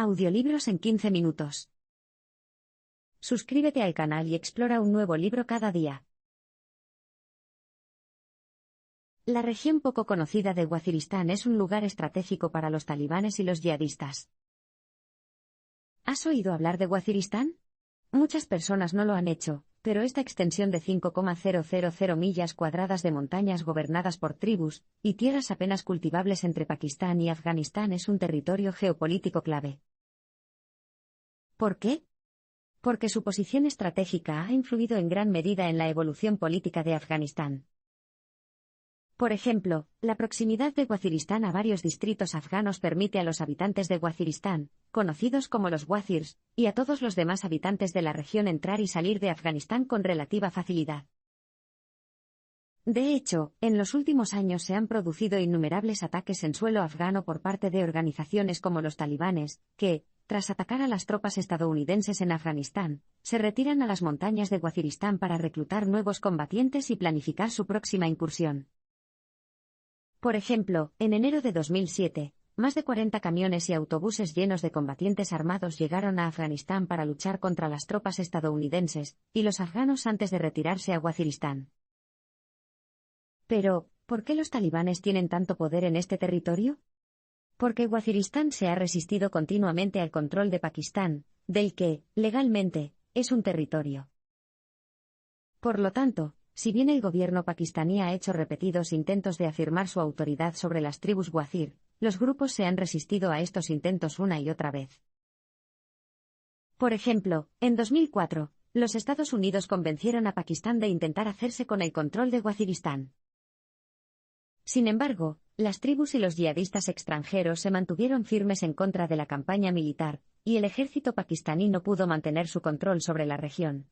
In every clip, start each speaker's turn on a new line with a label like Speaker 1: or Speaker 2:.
Speaker 1: Audiolibros en 15 minutos. Suscríbete al canal y explora un nuevo libro cada día. La región poco conocida de Waziristán es un lugar estratégico para los talibanes y los yihadistas. ¿Has oído hablar de Waziristán? Muchas personas no lo han hecho, pero esta extensión de 5,000 millas cuadradas de montañas gobernadas por tribus y tierras apenas cultivables entre Pakistán y Afganistán es un territorio geopolítico clave. ¿Por qué? Porque su posición estratégica ha influido en gran medida en la evolución política de Afganistán. Por ejemplo, la proximidad de Waziristán a varios distritos afganos permite a los habitantes de Waziristán, conocidos como los wazirs, y a todos los demás habitantes de la región entrar y salir de Afganistán con relativa facilidad. De hecho, en los últimos años se han producido innumerables ataques en suelo afgano por parte de organizaciones como los talibanes, que, tras atacar a las tropas estadounidenses en Afganistán, se retiran a las montañas de Waziristán para reclutar nuevos combatientes y planificar su próxima incursión. Por ejemplo, en enero de 2007, más de 40 camiones y autobuses llenos de combatientes armados llegaron a Afganistán para luchar contra las tropas estadounidenses y los afganos antes de retirarse a Waziristán. Pero, ¿por qué los talibanes tienen tanto poder en este territorio? Porque Waziristán se ha resistido continuamente al control de Pakistán, del que, legalmente, es un territorio. Por lo tanto, si bien el gobierno pakistaní ha hecho repetidos intentos de afirmar su autoridad sobre las tribus wazir, los grupos se han resistido a estos intentos una y otra vez. Por ejemplo, en 2004, los Estados Unidos convencieron a Pakistán de intentar hacerse con el control de Waziristán. Sin embargo, las tribus y los yihadistas extranjeros se mantuvieron firmes en contra de la campaña militar, y el ejército pakistaní no pudo mantener su control sobre la región.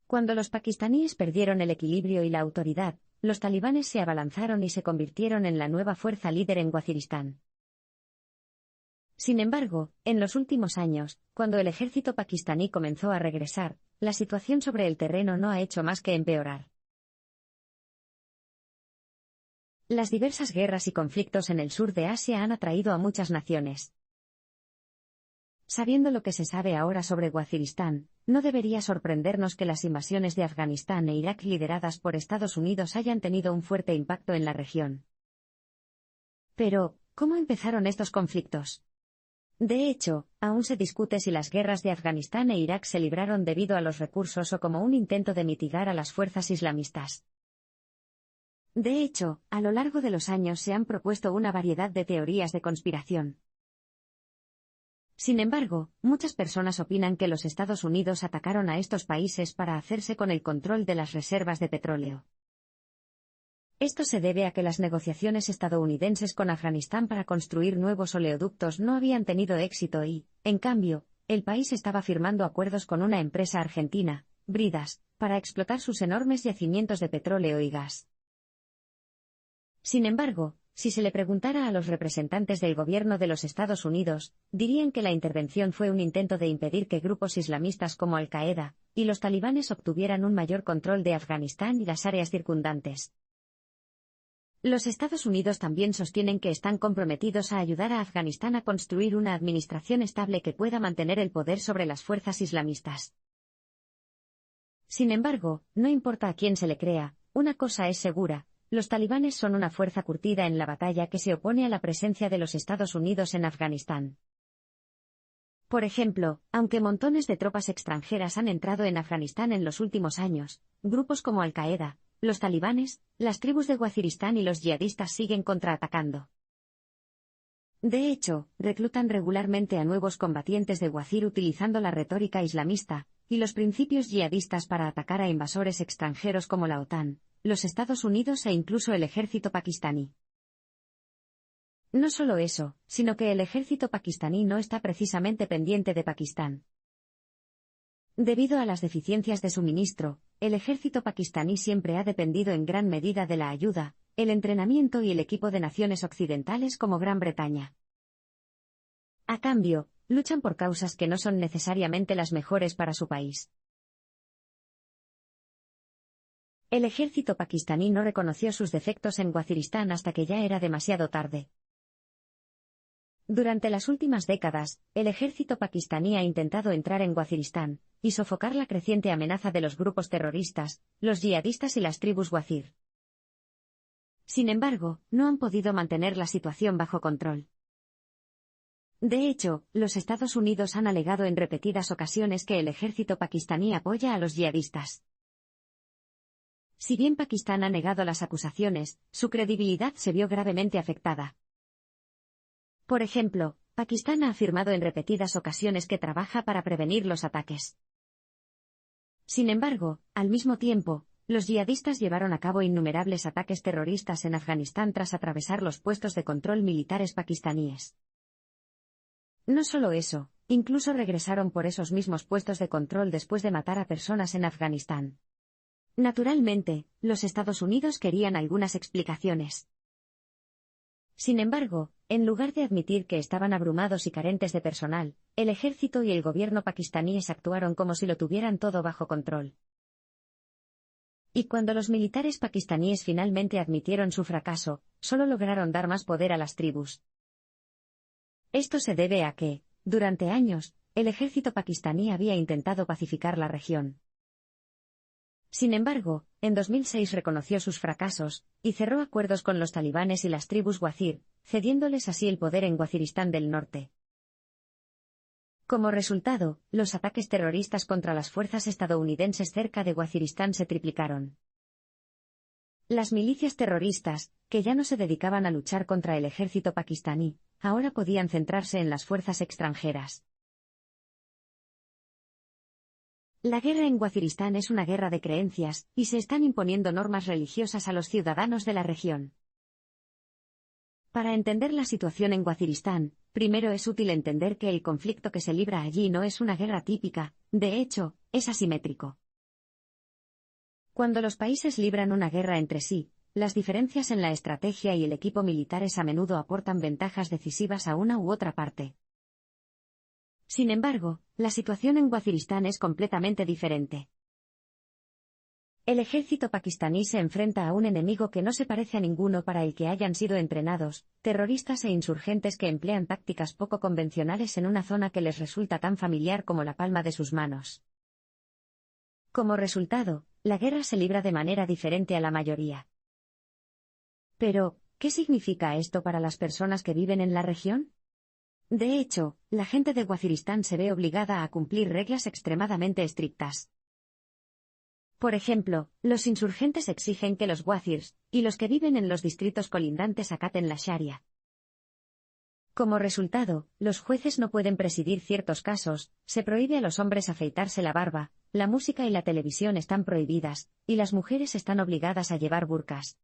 Speaker 1: Cuando los pakistaníes perdieron el equilibrio y la autoridad, los talibanes se abalanzaron y se convirtieron en la nueva fuerza líder en Waziristán. Sin embargo, en los últimos años, cuando el ejército pakistaní comenzó a regresar, la situación sobre el terreno no ha hecho más que empeorar. Las diversas guerras y conflictos en el sur de Asia han atraído a muchas naciones. Sabiendo lo que se sabe ahora sobre Waziristán, no debería sorprendernos que las invasiones de Afganistán e Irak lideradas por Estados Unidos hayan tenido un fuerte impacto en la región. Pero, ¿cómo empezaron estos conflictos? De hecho, aún se discute si las guerras de Afganistán e Irak se libraron debido a los recursos o como un intento de mitigar a las fuerzas islamistas. De hecho, a lo largo de los años se han propuesto una variedad de teorías de conspiración. Sin embargo, muchas personas opinan que los Estados Unidos atacaron a estos países para hacerse con el control de las reservas de petróleo. Esto se debe a que las negociaciones estadounidenses con Afganistán para construir nuevos oleoductos no habían tenido éxito y, en cambio, el país estaba firmando acuerdos con una empresa argentina, Bridas, para explotar sus enormes yacimientos de petróleo y gas. Sin embargo, si se le preguntara a los representantes del gobierno de los Estados Unidos, dirían que la intervención fue un intento de impedir que grupos islamistas como Al-Qaeda y los talibanes obtuvieran un mayor control de Afganistán y las áreas circundantes. Los Estados Unidos también sostienen que están comprometidos a ayudar a Afganistán a construir una administración estable que pueda mantener el poder sobre las fuerzas islamistas. Sin embargo, no importa a quién se le crea, una cosa es segura. Los talibanes son una fuerza curtida en la batalla que se opone a la presencia de los Estados Unidos en Afganistán. Por ejemplo, aunque montones de tropas extranjeras han entrado en Afganistán en los últimos años, grupos como Al-Qaeda, los talibanes, las tribus de Waziristán y los yihadistas siguen contraatacando. De hecho, reclutan regularmente a nuevos combatientes de Wazir utilizando la retórica islamista y los principios yihadistas para atacar a invasores extranjeros como la OTAN, los Estados Unidos e incluso el ejército pakistaní. No solo eso, sino que el ejército pakistaní no está precisamente pendiente de Pakistán. Debido a las deficiencias de suministro, el ejército pakistaní siempre ha dependido en gran medida de la ayuda, el entrenamiento y el equipo de naciones occidentales como Gran Bretaña. A cambio, luchan por causas que no son necesariamente las mejores para su país. El ejército pakistaní no reconoció sus defectos en Waziristán hasta que ya era demasiado tarde. Durante las últimas décadas, el ejército pakistaní ha intentado entrar en Waziristán y sofocar la creciente amenaza de los grupos terroristas, los yihadistas y las tribus Wazir. Sin embargo, no han podido mantener la situación bajo control. De hecho, los Estados Unidos han alegado en repetidas ocasiones que el ejército pakistaní apoya a los yihadistas. Si bien Pakistán ha negado las acusaciones, su credibilidad se vio gravemente afectada. Por ejemplo, Pakistán ha afirmado en repetidas ocasiones que trabaja para prevenir los ataques. Sin embargo, al mismo tiempo, los yihadistas llevaron a cabo innumerables ataques terroristas en Afganistán tras atravesar los puestos de control militares pakistaníes. No solo eso, incluso regresaron por esos mismos puestos de control después de matar a personas en Afganistán. Naturalmente, los Estados Unidos querían algunas explicaciones. Sin embargo, en lugar de admitir que estaban abrumados y carentes de personal, el ejército y el gobierno pakistaníes actuaron como si lo tuvieran todo bajo control. Y cuando los militares pakistaníes finalmente admitieron su fracaso, solo lograron dar más poder a las tribus. Esto se debe a que, durante años, el ejército pakistaní había intentado pacificar la región. Sin embargo, en 2006 reconoció sus fracasos y cerró acuerdos con los talibanes y las tribus Wazir, cediéndoles así el poder en Waziristán del norte. Como resultado, los ataques terroristas contra las fuerzas estadounidenses cerca de Waziristán se triplicaron. Las milicias terroristas, que ya no se dedicaban a luchar contra el ejército pakistaní, ahora podían centrarse en las fuerzas extranjeras. La guerra en Waziristán es una guerra de creencias, y se están imponiendo normas religiosas a los ciudadanos de la región. Para entender la situación en Waziristán, primero es útil entender que el conflicto que se libra allí no es una guerra típica, de hecho, es asimétrico. Cuando los países libran una guerra entre sí, las diferencias en la estrategia y el equipo militares a menudo aportan ventajas decisivas a una u otra parte. Sin embargo, la situación en Waziristán es completamente diferente. El ejército pakistaní se enfrenta a un enemigo que no se parece a ninguno para el que hayan sido entrenados, terroristas e insurgentes que emplean tácticas poco convencionales en una zona que les resulta tan familiar como la palma de sus manos. Como resultado, la guerra se libra de manera diferente a la mayoría. Pero, ¿qué significa esto para las personas que viven en la región? De hecho, la gente de Waziristán se ve obligada a cumplir reglas extremadamente estrictas. Por ejemplo, los insurgentes exigen que los wazirs, y los que viven en los distritos colindantes acaten la sharia. Como resultado, los jueces no pueden presidir ciertos casos, se prohíbe a los hombres afeitarse la barba, la música y la televisión están prohibidas, y las mujeres están obligadas a llevar burkas.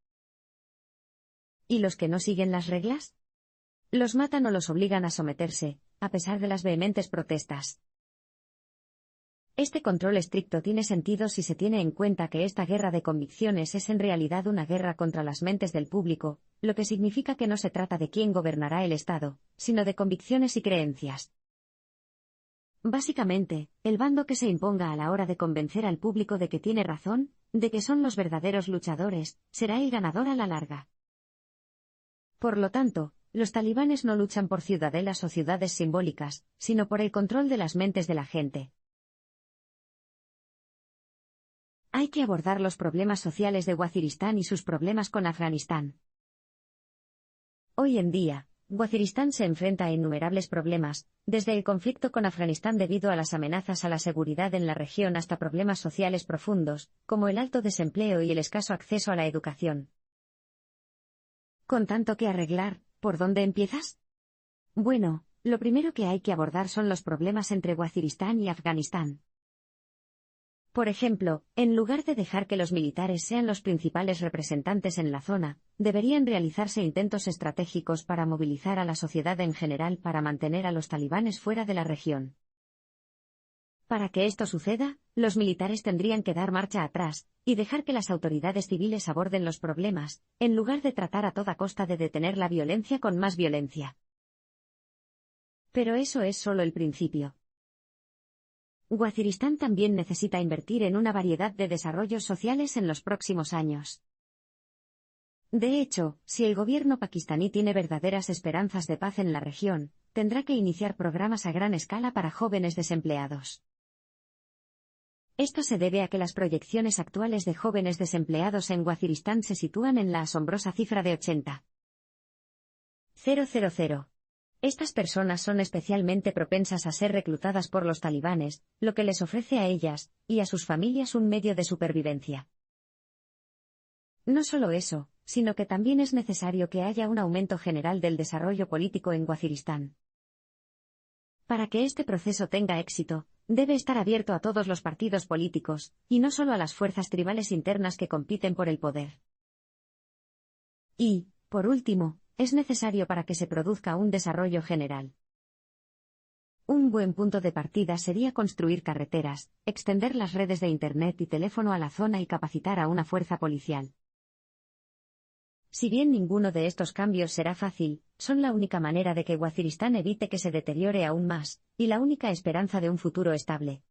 Speaker 1: ¿Y los que no siguen las reglas? Los matan o los obligan a someterse, a pesar de las vehementes protestas. Este control estricto tiene sentido si se tiene en cuenta que esta guerra de convicciones es en realidad una guerra contra las mentes del público, lo que significa que no se trata de quién gobernará el Estado, sino de convicciones y creencias. Básicamente, el bando que se imponga a la hora de convencer al público de que tiene razón, de que son los verdaderos luchadores, será el ganador a la larga. Por lo tanto, los talibanes no luchan por ciudadelas o ciudades simbólicas, sino por el control de las mentes de la gente. Hay que abordar los problemas sociales de Waziristán y sus problemas con Afganistán. Hoy en día, Waziristán se enfrenta a innumerables problemas, desde el conflicto con Afganistán debido a las amenazas a la seguridad en la región hasta problemas sociales profundos, como el alto desempleo y el escaso acceso a la educación. Con tanto que arreglar, ¿por dónde empiezas? Bueno, lo primero que hay que abordar son los problemas entre Waziristán y Afganistán. Por ejemplo, en lugar de dejar que los militares sean los principales representantes en la zona, deberían realizarse intentos estratégicos para movilizar a la sociedad en general para mantener a los talibanes fuera de la región. Para que esto suceda, los militares tendrían que dar marcha atrás y dejar que las autoridades civiles aborden los problemas, en lugar de tratar a toda costa de detener la violencia con más violencia. Pero eso es solo el principio. Waziristán también necesita invertir en una variedad de desarrollos sociales en los próximos años. De hecho, si el gobierno pakistaní tiene verdaderas esperanzas de paz en la región, tendrá que iniciar programas a gran escala para jóvenes desempleados. Esto se debe a que las proyecciones actuales de jóvenes desempleados en Waziristán se sitúan en la asombrosa cifra de 80.000. Estas personas son especialmente propensas a ser reclutadas por los talibanes, lo que les ofrece a ellas y a sus familias un medio de supervivencia. No solo eso, sino que también es necesario que haya un aumento general del desarrollo político en Waziristán. Para que este proceso tenga éxito, debe estar abierto a todos los partidos políticos, y no solo a las fuerzas tribales internas que compiten por el poder. Y, por último, es necesario para que se produzca un desarrollo general. Un buen punto de partida sería construir carreteras, extender las redes de Internet y teléfono a la zona y capacitar a una fuerza policial. Si bien ninguno de estos cambios será fácil, son la única manera de que Waziristán evite que se deteriore aún más, y la única esperanza de un futuro estable.